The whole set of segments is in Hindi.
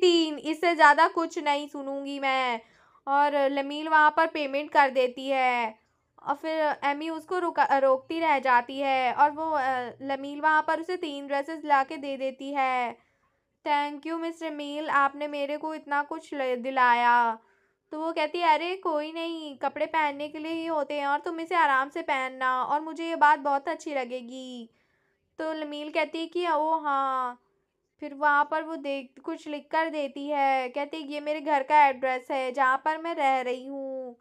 3, इससे ज़्यादा कुछ नहीं सुनूंगी मैं। और लमील वहाँ पर पेमेंट कर देती है और फिर एमी उसको रोकती रह जाती है और वो लमील वहाँ पर उसे 3 ड्रेसेस ला के दे देती है। थैंक यू मिस्टर मील, आपने मेरे को इतना कुछ दिलाया। तो वो कहती है अरे कोई नहीं, कपड़े पहनने के लिए ही होते हैं और तुम इसे आराम से पहनना और मुझे ये बात बहुत अच्छी लगेगी। तो लमील कहती है कि ओ हाँ। फिर वहाँ पर वो देख कुछ लिख कर देती है, कहती है ये मेरे घर का एड्रेस है जहाँ पर मैं रह रही हूँ।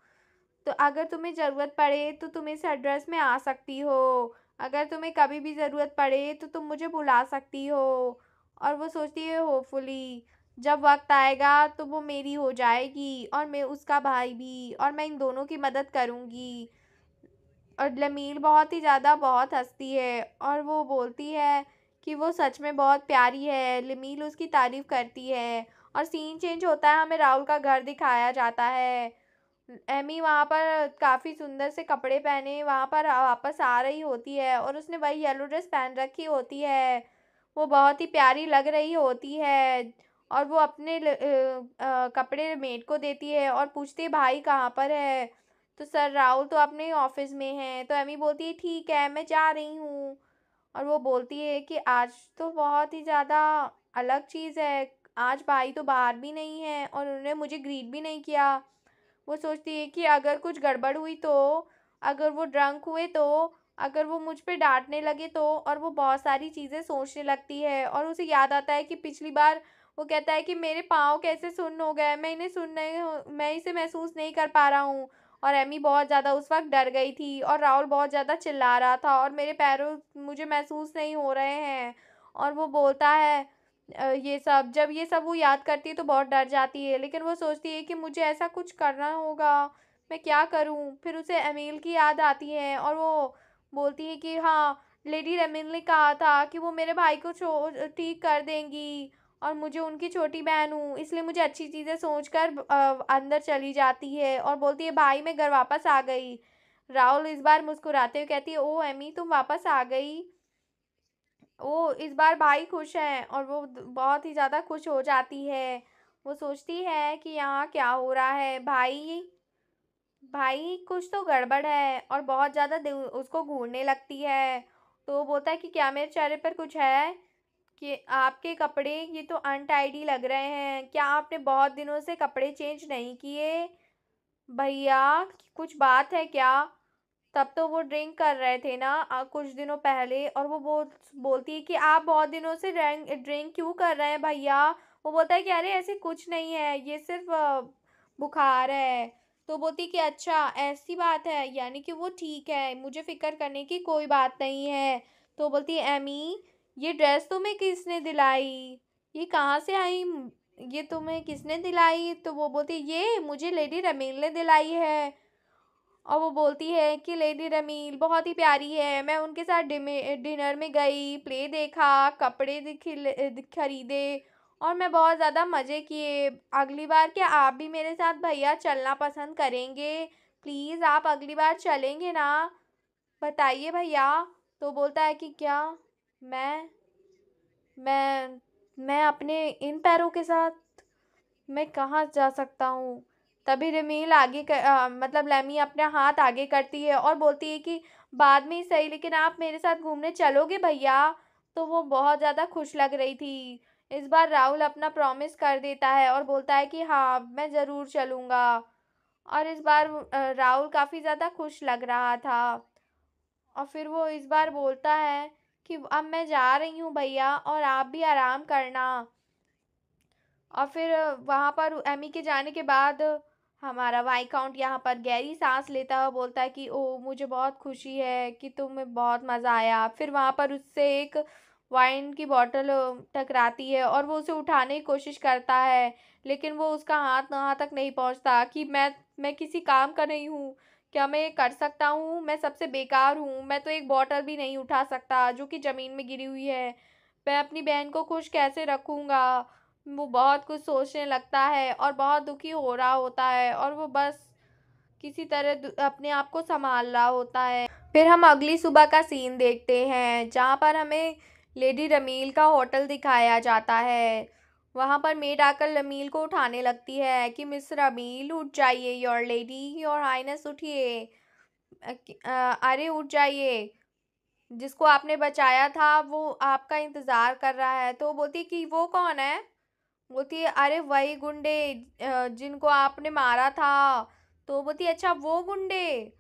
तो अगर तुम्हें ज़रूरत पड़े तो तुम इस एड्रेस में आ सकती हो। अगर तुम्हें कभी भी ज़रूरत पड़े तो तुम मुझे बुला सकती हो। और वो सोचती है होपफुली जब वक्त आएगा तो वो मेरी हो जाएगी और मैं उसका भाई भी, और मैं इन दोनों की मदद करूँगी। और लमील बहुत ही ज़्यादा बहुत हंसती है और वो बोलती है कि वो सच में बहुत प्यारी है। लमील उसकी तारीफ करती है और सीन चेंज होता है, हमें राहुल का घर दिखाया जाता है। एमी वहाँ पर काफ़ी सुंदर से कपड़े पहने वहाँ पर वापस आ रही होती है और उसने वही येलो ड्रेस पहन रखी होती है। वो बहुत ही प्यारी लग रही होती है और वो अपने कपड़े मेड को देती है और पूछती है भाई कहाँ पर है। तो सर राहुल तो अपने ऑफिस में है। तो एमी बोलती है ठीक है मैं जा रही हूँ। और वो बोलती है कि आज तो बहुत ही ज़्यादा अलग चीज़ है, आज भाई तो बाहर भी नहीं है और उन्होंने मुझे ग्रीट भी नहीं किया। वो सोचती है कि अगर कुछ गड़बड़ हुई तो, अगर वो ड्रंक हुए तो, अगर वो मुझ पे डांटने लगे तो, और वो बहुत सारी चीज़ें सोचने लगती है और उसे याद आता है कि पिछली बार वो कहता है कि मेरे पाँव कैसे सुन्न हो गए, मैं इन्हें मैं इसे महसूस नहीं कर पा रहा हूँ। और एमी बहुत ज़्यादा उस वक्त डर गई थी और राहुल बहुत ज़्यादा चिल्ला रहा था और मेरे पैरों मुझे महसूस नहीं हो रहे हैं। और वो बोलता है ये सब जब ये सब वो याद करती है तो बहुत डर जाती है, लेकिन वो सोचती है कि मुझे ऐसा कुछ करना होगा, मैं क्या करूं। फिर उसे एमिल की याद आती है और वो बोलती है कि हाँ, लेडी रेमिल ने कहा था कि वो मेरे भाई को ठीक कर देंगी और मुझे उनकी छोटी बहन हूँ, इसलिए मुझे अच्छी चीज़ें सोचकर अंदर चली जाती है और बोलती है भाई मैं घर वापस आ गई। राहुल इस बार मुस्कुराते हुए कहती है ओ एमी तुम वापस आ गई। वो इस बार भाई खुश है और वो बहुत ही ज़्यादा खुश हो जाती है। वो सोचती है कि यहाँ क्या हो रहा है, भाई भाई कुछ तो गड़बड़ है और बहुत ज़्यादा उसको घूरने लगती है। तो वो बोलता है कि क्या मेरे चेहरे पर कुछ है, कि आपके कपड़े ये तो अनटाइडी लग रहे हैं, क्या आपने बहुत दिनों से कपड़े चेंज नहीं किए भैया, कुछ बात है क्या। तब तो वो ड्रिंक कर रहे थे ना कुछ दिनों पहले, और वो बोलती है कि आप बहुत दिनों से ड्रिंक ड्रिंक क्यों कर रहे हैं भैया। वो बोलता है कि अरे ऐसे कुछ नहीं है, ये सिर्फ बुखार है। तो बोलती है कि अच्छा ऐसी बात है, यानी कि वो ठीक है, मुझे फिक्र करने की कोई बात नहीं है। तो बोलती है एमी ये ड्रेस तुम्हें किसने दिलाई, ये कहाँ से आई, ये तुम्हें किसने दिलाई। तो वो बोलती है ये मुझे लेडी रमील ने दिलाई है। और वो बोलती है कि लेडी रमील बहुत ही प्यारी है, मैं उनके साथ डिनर में गई, प्ले देखा, कपड़े खरीदे और मैं बहुत ज़्यादा मज़े किए। अगली बार क्या आप भी मेरे साथ भैया चलना पसंद करेंगे, प्लीज़ आप अगली बार चलेंगे ना, बताइए भैया। तो बोलता है कि क्या, मैं मैं मैं अपने इन पैरों के साथ मैं कहाँ जा सकता हूँ। तभी रिमील मतलब लैमी अपना हाथ आगे करती है और बोलती है कि बाद में ही सही, लेकिन आप मेरे साथ घूमने चलोगे भैया। तो वो बहुत ज़्यादा खुश लग रही थी। इस बार राहुल अपना प्रॉमिस कर देता है और बोलता है कि हाँ मैं ज़रूर चलूँगा। और इस बार राहुल काफ़ी ज़्यादा खुश लग रहा था। और फिर वो इस बार बोलता है कि अब मैं जा रही हूँ भैया और आप भी आराम करना। और फिर वहाँ पर एमी के जाने के बाद हमारा वाइकाउंट यहाँ पर गहरी सांस लेता हुआ बोलता है कि ओ मुझे बहुत खुशी है कि तुम्हें बहुत मज़ा आया। फिर वहाँ पर उससे एक वाइन की बोतल टकराती है और वो उसे उठाने की कोशिश करता है, लेकिन वो उसका हाथ वहाँ तक नहीं पहुँचता कि मैं किसी काम का नहीं हूँ, क्या मैं ये कर सकता हूँ, मैं सबसे बेकार हूँ, मैं तो एक बोतल भी नहीं उठा सकता जो कि ज़मीन में गिरी हुई है, मैं अपनी बहन को खुश कैसे रखूँगा। वो बहुत कुछ सोचने लगता है और बहुत दुखी हो रहा होता है और वो बस किसी तरह अपने आप को संभाल रहा होता है। फिर हम अगली सुबह का सीन देखते हैं जहाँ पर हमें लेडी रमील का होटल दिखाया जाता है। वहां पर मेड आकर लमील को उठाने लगती है कि मिस रमील उठ जाइए, योर लेडी, योर हाइनेस उठिए। अरे उठ जाइए, जिसको आपने बचाया था वो आपका इंतजार कर रहा है। तो वो बोलती है कि वो कौन है। बोलती है अरे वही गुंडे जिनको आपने मारा था। तो बोलती है अच्छा वो गुंडे।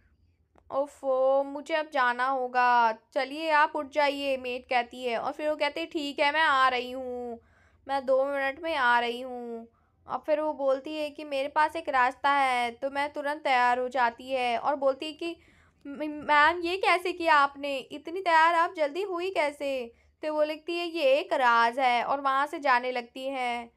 ओफो, मुझे अब जाना होगा, चलिए आप उठ जाइए, मेट कहती है। और फिर वो कहते हैं ठीक है मैं आ रही हूँ, मैं 2 मिनट में आ रही हूँ। और फिर वो बोलती है कि मेरे पास एक रास्ता है। तो मैं तुरंत तैयार हो जाती है और बोलती है कि मैम ये कैसे किया आपने, इतनी तैयार आप जल्दी हुई कैसे। तो वो लिखती है ये एक राज है, और वहां से जाने लगती है।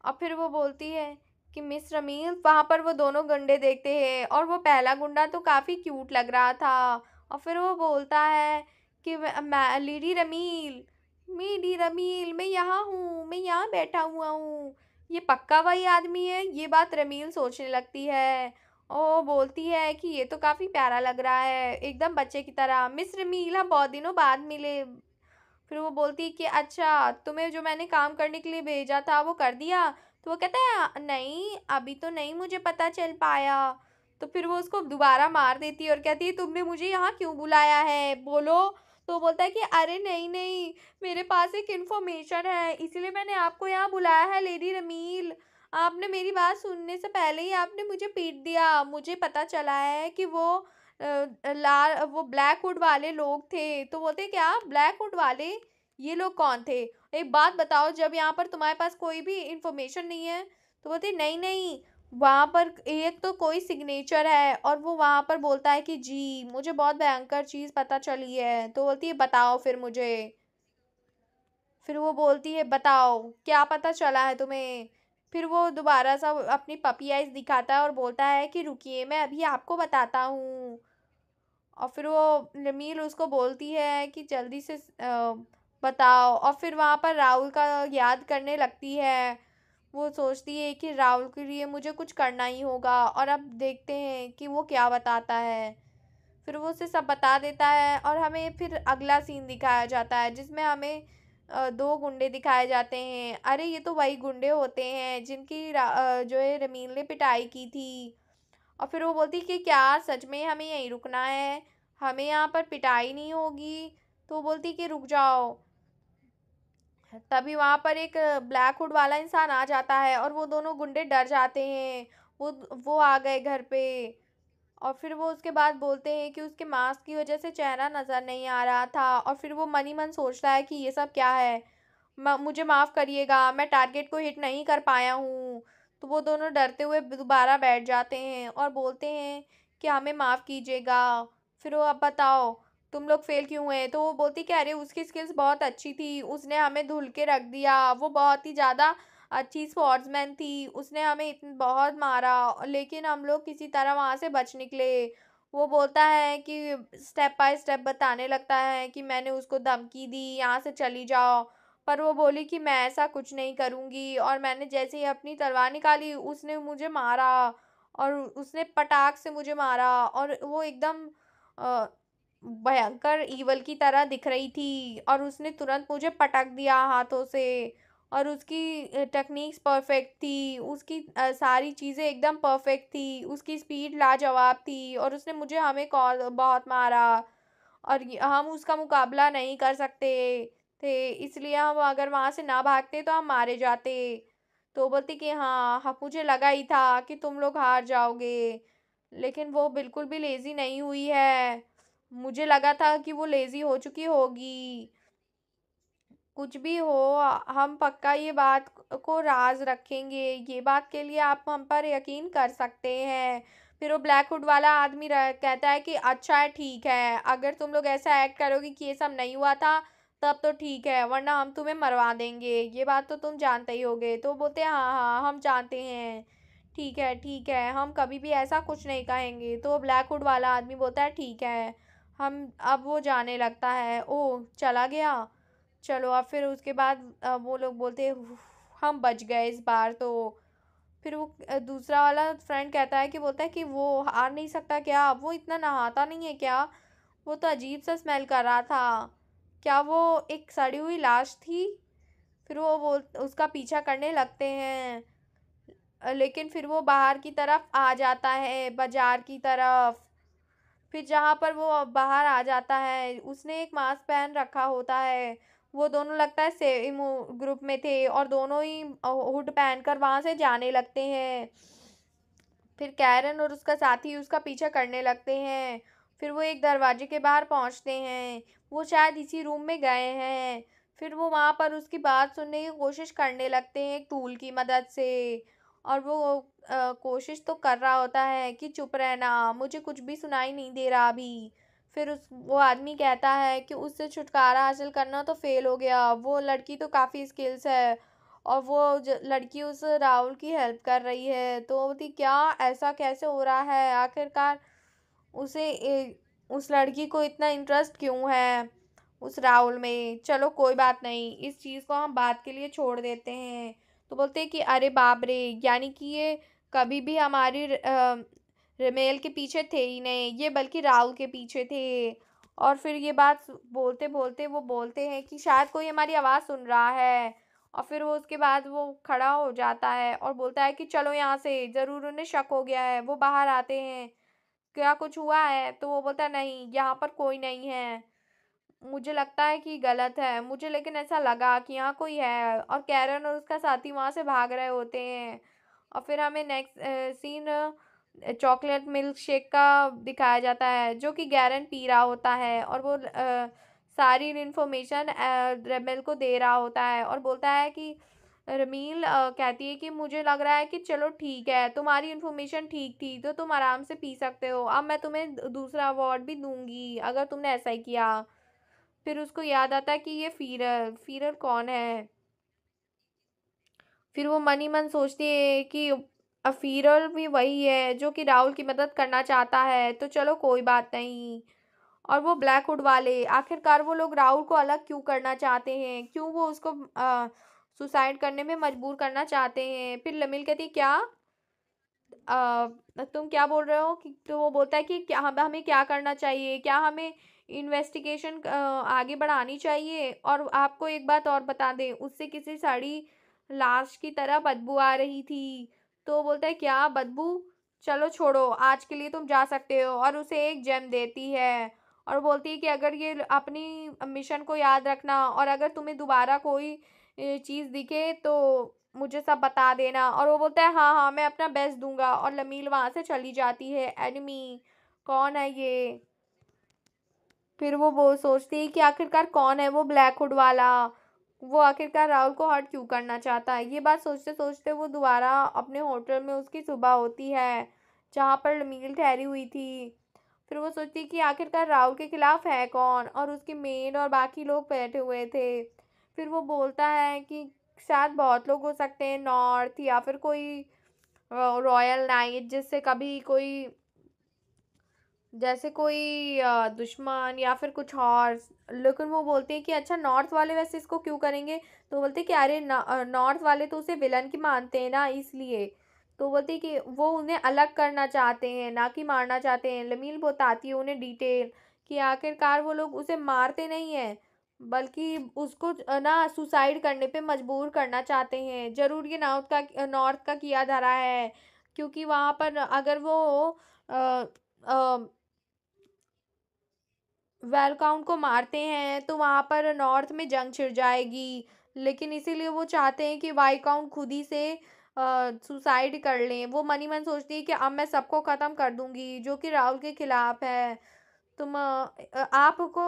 और फिर वो बोलती है कि मिस रमील, वहां पर वो दोनों गुंडे देखते हैं, और वो पहला गुंडा तो काफी क्यूट लग रहा था। और फिर वो बोलता है कि मैं लेडी रमील, मेरी रमील, मैं यहाँ हूँ, मैं यहाँ बैठा हुआ हूँ, ये पक्का वही आदमी है। ये बात रमील सोचने लगती है। ओ बोलती है कि ये तो काफी प्यारा लग रहा है, एकदम बच्चे की तरह। मिस रमील, हम बहुत दिनों बाद मिले। फिर वो बोलती है कि अच्छा, तुम्हें जो मैंने काम करने के लिए भेजा था वो कर दिया। तो वो कहता है नहीं, अभी तो नहीं मुझे पता चल पाया। तो फिर वो उसको दोबारा मार देती है और कहती है तुमने मुझे यहाँ क्यों बुलाया है, बोलो। तो वो बोलता है कि अरे नहीं नहीं, मेरे पास एक इन्फॉर्मेशन है, इसलिए मैंने आपको यहाँ बुलाया है लेडी रमील। आपने मेरी बात सुनने से पहले ही आपने मुझे पीट दिया। मुझे पता चला है कि वो लाल, वो ब्लैक हुड वाले लोग थे। तो बोलते क्या ब्लैक हुड वाले, ये लोग कौन थे। एक बात बताओ, जब यहाँ पर तुम्हारे पास कोई भी इंफॉर्मेशन नहीं है। तो बोलते नहीं नहीं, वहां पर एक तो कोई सिग्नेचर है, और वो वहां पर बोलता है कि जी मुझे बहुत भयंकर चीज पता चली है। तो बोलती है बताओ फिर मुझे। फिर वो बोलती है बताओ क्या पता चला है तुम्हें। फिर वो दोबारा सा अपनी पपी आइज दिखाता है और बोलता है कि रुकिए मैं अभी आपको बताता हूँ। और फिर वो नमील उसको बोलती है कि जल्दी से बताओ। और फिर वहाँ पर राहुल का याद करने लगती है। वो सोचती है कि राहुल के लिए मुझे कुछ करना ही होगा, और अब देखते हैं कि वो क्या बताता है। फिर वो उसे सब बता देता है, और हमें फिर अगला सीन दिखाया जाता है जिसमें हमें दो गुंडे दिखाए जाते हैं। अरे ये तो वही गुंडे होते हैं जिनकी जो है रमील ने पिटाई की थी। और फिर वो बोलती कि क्या सच में हमें यहीं रुकना है, हमें यहाँ पर पिटाई नहीं होगी। तो वो बोलती कि रुक जाओ। तभी वहां पर एक ब्लैक हुड वाला इंसान आ जाता है, और वो दोनों गुंडे डर जाते हैं। वो आ गए घर पे। और फिर वो उसके बाद बोलते हैं कि उसके मास्क की वजह से चेहरा नजर नहीं आ रहा था। और फिर वो मनी मन सोचता है कि ये सब क्या है, मुझे माफ़ करिएगा, मैं टारगेट को हिट नहीं कर पाया हूँ। तो वो दोनों डरते हुए दोबारा बैठ जाते हैं और बोलते हैं कि हमें माफ़ कीजिएगा। फिर वो अब बताओ तुम लोग फेल क्यों हुए। तो वो बोलती कि अरे उसकी स्किल्स बहुत अच्छी थी, उसने हमें धुल के रख दिया, वो बहुत ही ज़्यादा अच्छी स्पोर्ट्समैन थी, उसने हमें इतन बहुत मारा, लेकिन हम लोग किसी तरह वहाँ से बच निकले। वो बोलता है कि स्टेप बाय स्टेप बताने लगता है कि मैंने उसको धमकी दी यहाँ से चली जाओ, पर वो बोली कि मैं ऐसा कुछ नहीं करूँगी। और मैंने जैसे ही अपनी तलवार निकाली उसने मुझे मारा, और उसने पटाख से मुझे मारा, और वो एकदम अ, भयंकर ईवल की तरह दिख रही थी, और उसने तुरंत मुझे पटक दिया हाथों से। और उसकी टेक्निक्स परफेक्ट थी, उसकी सारी चीज़ें एकदम परफेक्ट थी, उसकी स्पीड लाजवाब थी, और उसने मुझे हमें कॉल बहुत मारा, और हम उसका मुकाबला नहीं कर सकते थे, इसलिए हम अगर वहाँ से ना भागते तो हम मारे जाते। तो बोलती कि हाँ हाँ, मुझे लगा ही था कि तुम लोग हार जाओगे, लेकिन वो बिल्कुल भी लेज़ी नहीं हुई है। मुझे लगा था कि वो लेज़ी हो चुकी होगी। कुछ भी हो, हम पक्का ये बात को राज रखेंगे, ये बात के लिए आप हम पर यकीन कर सकते हैं। फिर वो ब्लैक हुड वाला आदमी कहता है कि अच्छा है ठीक है, अगर तुम लोग ऐसा एक्ट करोगे कि ये सब नहीं हुआ था तब तो ठीक है, वरना हम तुम्हें मरवा देंगे, ये बात तो तुम जानते ही होगे। तो बोलते हैं हाँ हाँ हम जानते हैं, ठीक है, हम कभी भी ऐसा कुछ नहीं कहेंगे। तो ब्लैक हुड वाला आदमी बोलता है ठीक है हम। अब वो जाने लगता है, ओ चला गया। चलो अब फिर उसके बाद वो लोग बोलते हैं "उफ, हम बच गए इस बार तो। फिर वो दूसरा वाला फ्रेंड कहता है कि बोलता है कि वो हार नहीं सकता क्या, वो इतना नहाता नहीं है क्या, वो तो अजीब सा स्मेल कर रहा था, क्या वो एक सड़ी हुई लाश थी। फिर वो बोल उसका पीछा करने लगते हैं। लेकिन फिर वो बाहर की तरफ आ जाता है, बाजार की तरफ। फिर जहाँ पर वो बाहर आ जाता है, उसने एक मास्क पहन रखा होता है। वो दोनों लगता है सेम ग्रुप में थे और दोनों ही हुड पहनकर वहां से जाने लगते हैं। फिर कैरन और उसका साथी उसका पीछा करने लगते हैं। फिर वो एक दरवाजे के बाहर पहुंचते हैं। वो शायद इसी रूम में गए हैं। फिर वो वहां पर उसकी बात सुनने की कोशिश करने लगते हैं एक टूल की मदद से। और वो कोशिश तो कर रहा होता है कि चुप रहना, मुझे कुछ भी सुनाई नहीं दे रहा अभी। फिर उस वो आदमी कहता है कि उससे छुटकारा हासिल करना तो फेल हो गया, वो लड़की तो काफ़ी स्किल्स है। और वो लड़की उस राहुल की हेल्प कर रही है। तो वो बोलती क्या, ऐसा कैसे हो रहा है आखिरकार, उसे उस लड़की को इतना इंटरेस्ट क्यों है उस राहुल में। चलो कोई बात नहीं, इस चीज़ को हम बात के लिए छोड़ देते हैं। तो बोलते हैं कि अरे बाप रे, यानी कि ये कभी भी हमारी रमेल के पीछे थे ही नहीं, ये बल्कि राहुल के पीछे थे। और फिर ये बात बोलते बोलते वो बोलते हैं कि शायद कोई हमारी आवाज़ सुन रहा है। और फिर वो उसके बाद वो खड़ा हो जाता है और बोलता है कि चलो यहाँ से, ज़रूर उन्हें शक हो गया है। वो बाहर आते हैं, क्या कुछ हुआ है? तो वो बोलता है नहीं, यहाँ पर कोई नहीं है, मुझे लगता है कि गलत है, मुझे लेकिन ऐसा लगा कि यहाँ कोई है। और कैरन और उसका साथी वहां से भाग रहे होते हैं। और फिर हमें next scene chocolate milk shake का दिखाया जाता है, जो कि गैरन पी रहा होता है। और वो सारी इन्फॉर्मेशन रेबेल को दे रहा होता है और बोलता है कि रमील कहती है कि मुझे लग रहा है कि चलो ठीक है, तुम्हारी इन्फॉर्मेशन ठीक थी तो तुम आराम से पी सकते हो, अब मैं तुम्हें दूसरा अवार्ड भी दूंगी अगर तुमने ऐसा ही किया। फिर उसको याद आता है कि ये फीरल फीरल कौन है। फिर वो मन ही मन सोचती है कि फीरल भी वही है जो कि राहुल की मदद करना चाहता है, तो चलो कोई बात नहीं। और वो ब्लैकवुड वाले आखिरकार वो लोग राहुल को अलग क्यों करना चाहते हैं, क्यों वो उसको सुसाइड करने में मजबूर करना चाहते हैं। फिर लमिल कहती क्या, तुम क्या बोल रहे हो कि, तो वो बोलता है कि क्या हमें क्या करना चाहिए, क्या हमें इन्वेस्टिगेशन आगे बढ़ानी चाहिए। और आपको एक बात और बता दें, उससे किसी साड़ी लाश की तरह बदबू आ रही थी। तो वो बोलता है क्या बदबू, चलो छोड़ो, आज के लिए तुम जा सकते हो। और उसे एक जेम देती है और बोलती है कि अगर ये अपनी मिशन को याद रखना, और अगर तुम्हें दोबारा कोई चीज़ दिखे तो मुझे सब बता देना। और वो बोलता है हाँ हाँ, मैं अपना बेस्ट दूंगा। और लमील वहां से चली जाती है। एनिमी कौन है ये। फिर वो सोचती है कि आखिरकार कौन है वो ब्लैकवुड वाला, वो आखिरकार राहुल को हर्ट क्यों करना चाहता है। ये बात सोचते सोचते वो दोबारा अपने होटल में उसकी सुबह होती है जहाँ पर लमील ठहरी हुई थी। फिर वो सोचती है कि आखिरकार राहुल के खिलाफ है कौन, और उसकी मेड और बाकी लोग बैठे हुए थे। फिर वो बोलता है कि शायद बहुत लोग हो सकते हैं, नॉर्थ या फिर कोई रॉयल नाइट, जिससे कभी कोई जैसे कोई दुश्मन या फिर कुछ और। लेकिन वो बोलते हैं कि अच्छा नॉर्थ वाले वैसे इसको क्यों करेंगे। तो बोलते हैं कि अरे नॉर्थ वाले तो उसे विलन की मानते हैं ना, इसलिए। तो बोलते हैं कि वो उन्हें अलग करना चाहते हैं, ना कि मारना चाहते हैं। लमील बताती है उन्हें डिटेल कि आखिरकार वो लोग उसे मारते नहीं हैं, बल्कि उसको ना सुसाइड करने पे मजबूर करना चाहते हैं। जरूर ये नॉर्थ का किया धरा है, क्योंकि वहाँ पर अगर वो अ, अ, वेलकाउंट को मारते हैं तो वहां पर नॉर्थ में जंग छिड़ जाएगी। लेकिन इसीलिए वो चाहते हैं कि वाईकाउंट खुद ही से सुसाइड कर लें। वो मनी मन सोचती है कि अब मैं सबको खत्म कर दूंगी जो कि राहुल के खिलाफ है। तुम आपको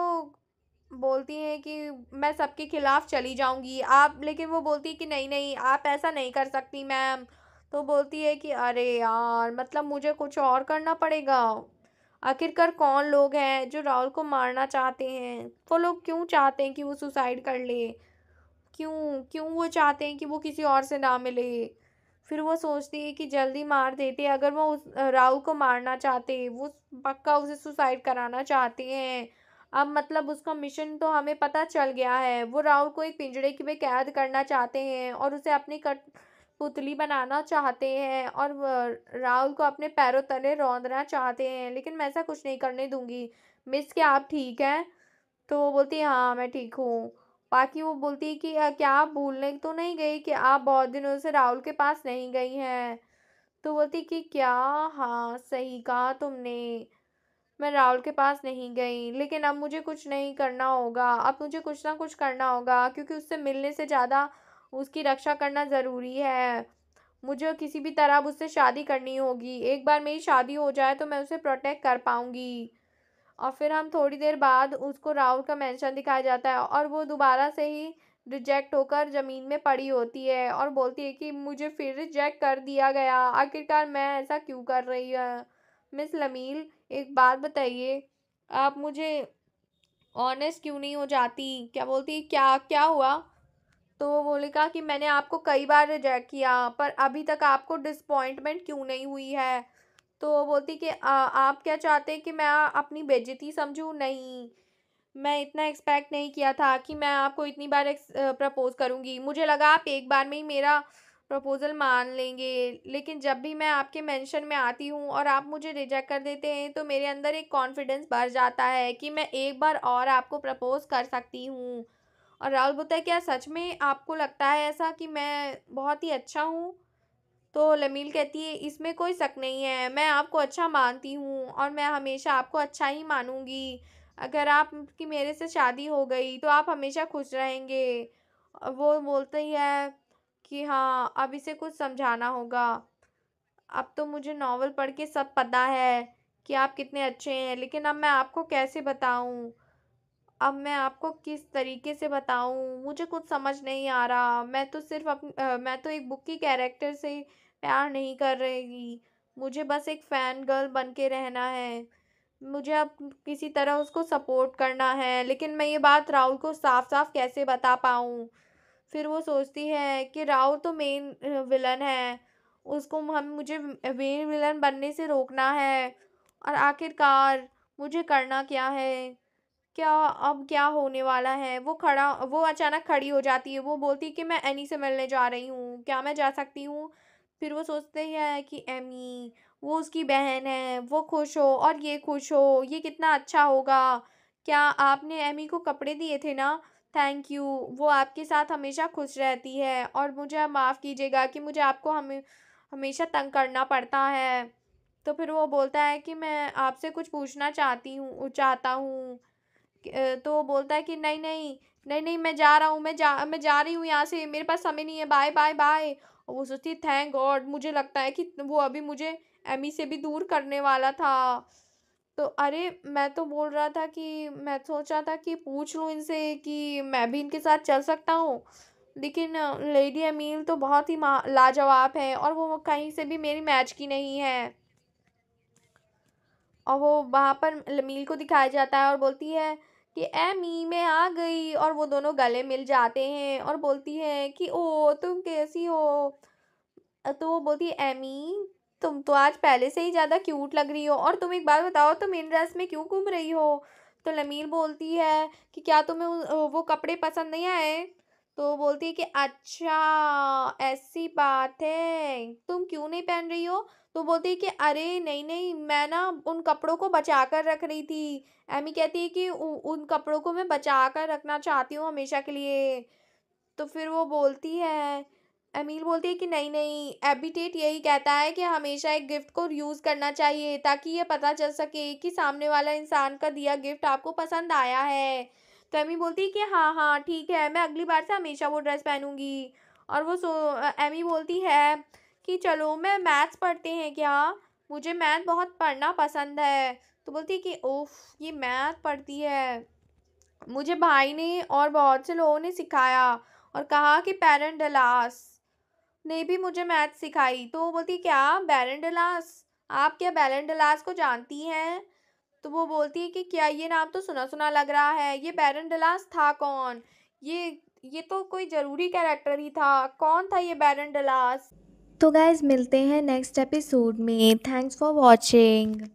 बोलती हैं कि मैं सबके खिलाफ चली जाऊंगी आप, लेकिन वो बोलती है कि नहीं नहीं, आप ऐसा नहीं कर सकती मैम। तो बोलती है कि अरे यार, मतलब मुझे कुछ और करना पड़ेगा। आखिरकार कौन लोग हैं जो राहुल को मारना चाहते हैं, वो लोग क्यों चाहते हैं कि वो सुसाइड कर ले, क्यों क्यों वो चाहते हैं कि वो किसी और से ना मिले। फिर वो सोचती है कि जल्दी मार देते, अगर वो राहुल को मारना चाहते, वो पक्का उसे सुसाइड कराना चाहते हैं। अब मतलब उसका मिशन तो हमें पता चल गया है, वो राहुल को एक पिंजड़े की में कैद करना चाहते हैं और उसे अपनी पुतली बनाना चाहते हैं, और राहुल को अपने पैरों तले रौंदना चाहते हैं। लेकिन मैं ऐसा कुछ नहीं करने दूंगी। मिस क्या आप ठीक हैं? तो वो बोलती है हाँ मैं ठीक हूँ। बाकी वो बोलती है कि क्या आप भूलने तो नहीं गई कि आप बहुत दिनों से राहुल के पास नहीं गई हैं? तो बोलती कि क्या, हाँ सही कहा तुमने, मैं राहुल के पास नहीं गई, लेकिन अब मुझे कुछ नहीं करना होगा, अब मुझे कुछ ना कुछ करना होगा, क्योंकि उससे मिलने से ज़्यादा उसकी रक्षा करना ज़रूरी है। मुझे किसी भी तरह अब उससे शादी करनी होगी, एक बार मेरी शादी हो जाए तो मैं उसे प्रोटेक्ट कर पाऊंगी। और फिर हम थोड़ी देर बाद उसको राहुल का मेंशन दिखाया जाता है और वो दोबारा से ही रिजेक्ट होकर ज़मीन में पड़ी होती है और बोलती है कि मुझे फिर रिजेक्ट कर दिया गया, आखिरकार मैं ऐसा क्यों कर रही है। मिस लमील, एक बात बताइए, आप मुझे ऑनेस्ट क्यों नहीं हो जाती? क्या बोलती, क्या क्या हुआ? तो वो बोलेगा कि मैंने आपको कई बार रिजेक्ट किया पर अभी तक आपको डिसपॉइंटमेंट क्यों नहीं हुई है? तो वो बोलती कि आप क्या चाहते हैं कि मैं अपनी बेइज्जती समझूं? नहीं, मैं इतना एक्सपेक्ट नहीं किया था कि मैं आपको इतनी बार प्रपोज करूंगी। मुझे लगा आप एक बार में ही मेरा प्रपोजल मान लेंगे, लेकिन जब भी मैं आपके मेंशन में आती हूँ और आप मुझे रिजेक्ट कर देते हैं तो मेरे अंदर एक कॉन्फिडेंस बढ़ जाता है कि मैं एक बार और आपको प्रपोज कर सकती हूँ। और राहुल बोलता है क्या सच में आपको लगता है ऐसा कि मैं बहुत ही अच्छा हूँ? तो लमील कहती है इसमें कोई शक नहीं है, मैं आपको अच्छा मानती हूँ और मैं हमेशा आपको अच्छा ही मानूंगी। अगर आपकी मेरे से शादी हो गई तो आप हमेशा खुश रहेंगे। वो बोलते ही है कि हाँ, अब इसे कुछ समझाना होगा। अब तो मुझे नॉवल पढ़ के सब पता है कि आप कितने अच्छे हैं, लेकिन अब मैं आपको कैसे बताऊँ? अब मैं आपको किस तरीके से बताऊँ? मुझे कुछ समझ नहीं आ रहा। मैं तो एक बुक की कैरेक्टर से प्यार नहीं कर रही। मुझे बस एक फैन गर्ल बन के रहना है। मुझे अब किसी तरह उसको सपोर्ट करना है, लेकिन मैं ये बात राहुल को साफ-साफ कैसे बता पाऊँ? फिर वो सोचती है कि राहुल तो मेन विलन है। उसको मुझे मेन विलन बनने से रोकना है। और आखिरकार मुझे करना क्या है? क्या अब क्या होने वाला है? वो अचानक खड़ी हो जाती है। वो बोलती है कि मैं एनी से मिलने जा रही हूँ, क्या मैं जा सकती हूँ? फिर वो सोचते हैं कि एमी, वो उसकी बहन है, वो खुश हो और ये खुश हो, ये कितना अच्छा होगा। क्या आपने एमी को कपड़े दिए थे ना? थैंक यू, वो आपके साथ हमेशा खुश रहती है और मुझे अब माफ़ कीजिएगा कि मुझे आपको हमेशा तंग करना पड़ता है। तो फिर वो बोलता है कि मैं आपसे कुछ पूछना चाहता हूँ। तो वो बोलता है कि नहीं नहीं, नहीं नहीं, मैं जा रहा हूँ, मैं जा रही हूँ यहाँ से, मेरे पास समय नहीं है, बाय बाय बाय। और वो सोचती है थैंक गॉड, मुझे लगता है कि वो अभी मुझे एमी से भी दूर करने वाला था। तो अरे, मैं तो बोल रहा था कि मैं सोचा था कि पूछ लूँ इनसे कि मैं भी इनके साथ चल सकता हूँ, लेकिन लेडी एमील तो बहुत ही लाजवाब है और वो कहीं से भी मेरी मैच की नहीं है। और वो वहाँ पर लमील को दिखाया जाता है और बोलती है कि एमी मैं आ गई, और वो दोनों गले मिल जाते हैं और बोलती है कि ओ तुम कैसी हो? तो वो बोलती है एमी, तुम तो आज पहले से ही ज़्यादा क्यूट लग रही हो, और तुम एक बात बताओ, तुम इन ड्रेस में क्यों घूम रही हो? तो लमील बोलती है कि क्या तुम्हें वो कपड़े पसंद नहीं आए? तो वो बोलती है कि अच्छा ऐसी बात है, तुम क्यों नहीं पहन रही हो? तो बोलती है कि अरे नहीं नहीं, मैं ना उन कपड़ों को बचा कर रख रही थी। एमी कहती है कि उन कपड़ों को मैं बचा कर रखना चाहती हूँ हमेशा के लिए। तो फिर वो बोलती है, एमील बोलती है कि नहीं नहीं, एबिटेट यही कहता है कि हमेशा एक गिफ्ट को यूज़ करना चाहिए ताकि ये पता चल सके कि सामने वाला इंसान का दिया गिफ्ट आपको पसंद आया है। तो एमी बोलती है कि हाँ हाँ ठीक है, मैं अगली बार से हमेशा वो ड्रेस पहनूंगी। और एमी बोलती है कि चलो मैं मैथ्स पढ़ते हैं क्या? मुझे मैथ बहुत पढ़ना पसंद है। तो बोलती है कि ओफ, ये मैथ पढ़ती है, मुझे भाई ने और बहुत से लोगों ने सिखाया और कहा कि बैरन डलास ने भी मुझे मैथ सिखाई। तो वो बोलती क्या बैरन डलास, आप क्या बैरन डलास को जानती हैं? तो वो बोलती है कि क्या, ये नाम तो सुना सुना लग रहा है, ये बैरन डलास था कौन? ये तो कोई ज़रूरी कैरेक्टर ही था, कौन था ये बैरन डलास? तो गाइज मिलते हैं नेक्स्ट एपिसोड में। Thanks for watching.